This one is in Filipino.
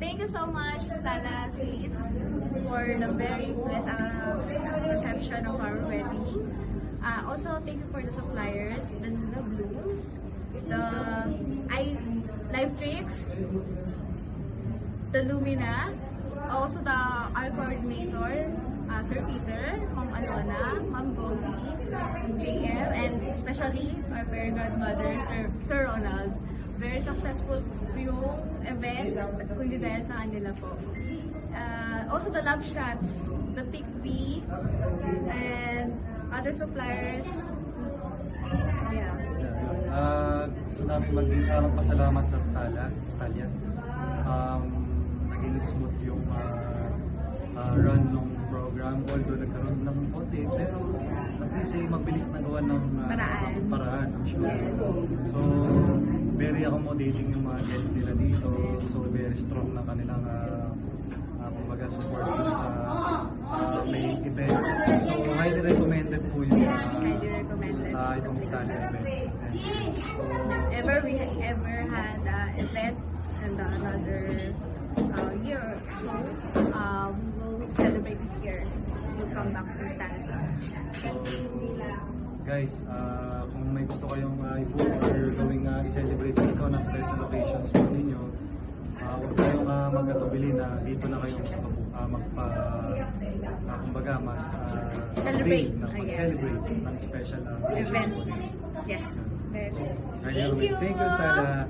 Thank you so much, Stella Sweets, for the very pleasant reception of our wedding. Also, thank you for the suppliers, the Blooms, the Live Tricks, the Lumina, also our coordinator, Sir Peter, Ma'am Alona, Ma'am Goldie, JM, and especially our very godmother, Sir Ronald. Very successful yung event, kundi dahil sa kanila po. Also the Love Shots, the Pick B, and other suppliers. Yeah. Gusto namin magpasalamat sa Stalia. Naging smooth yung run ng program, although nagkaroon ng konti, pero at least mabilis na gawa ng paraan, I'm sure. Yes. So, very accommodating yung mga guests nila dito, so very strong na kanilang kumbaga support dun sa may event. So, highly recommended po yung Highly recommended. Itong Stalia events. And, so, We ever had event and another year or so, we will celebrate it here. We'll come back to Stanislaus. So, guys, kung may gusto kayong i-book or gawing i-celebrate dito na special occasions po ninyo, huwag kayong magkatubili na dito na kayong kumbaga Celebrate, mag-celebrate ng special event. Yes, very good. Thank you, Stella.